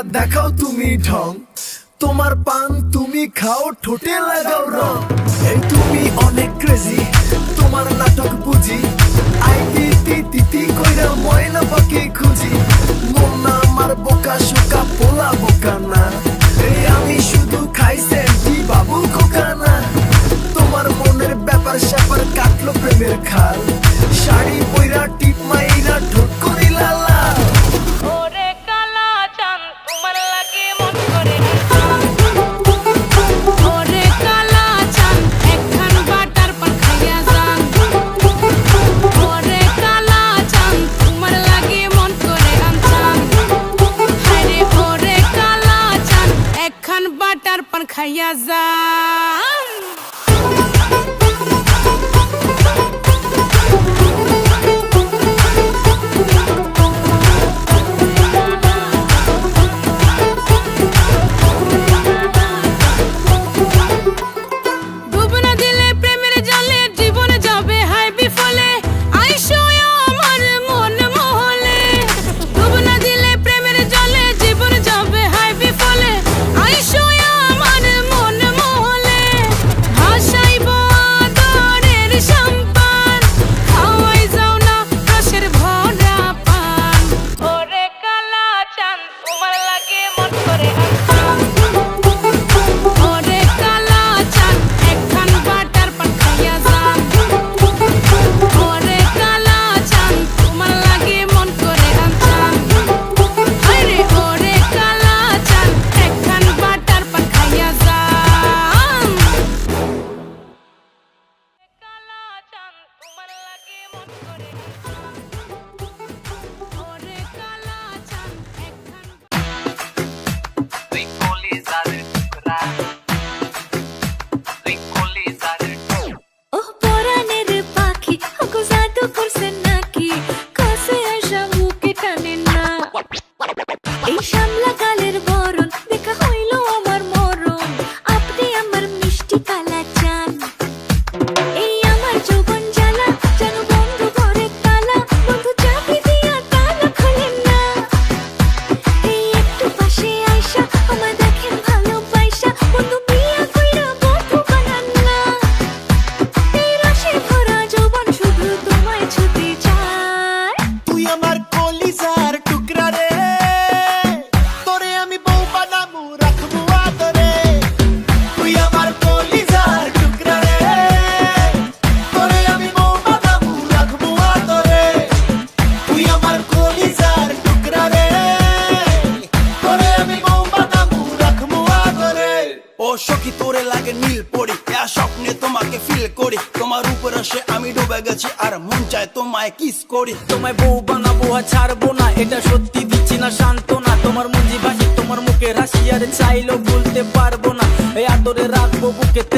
দেখাও তুমি ঢং, তোমার পান তুমি খাও ঠোঁটে লাগাও রং। এই তুমি অনেক ক্রেজি, তোমার নাটক বুঝি, আই তিতি তিতি কইরা ময়না পাখি খুঁজি। মন না আমার বোকা শোকা পোলা বোকা না, এই আমি শুধু খাই সেন্টি বাবু খোকা না। তোমার মনের ব্যাপার স্যাপার কাটলো প্রেমের খাল, শাড়ি পইরা টিপ মাইরা ঠোঁট করিলা লাল। ওরে কালা চাঁদ তোমার লাগে মন করে, ওরে কালা চাঁদ একখান বাটার পান খাইয়া যান। ওরে কালা চাঁদ তোমার লাগে মন করে আনচান, হায়রে ওরে কালা চাঁদ একখান বাটার পান খাইয়া যান। সখী তোরে লাগে নীল পড়ি, স্বপ্নে তোমাকে ফিল করি, তোমার উপর আসে আমি ডুবে গেছি আর মন চায় তোমায় কিস করি। তোমায় বউ বানাবো আর ছাড়বো না, এটা সত্যি দিচ্ছি না সান্ত্বনা। তোমার মুঞ্জি ভাসি তোমার মুখে হাসি আর চাইলেও ভুলতে পারবো না, এই আদরে রাখবো বুকেতে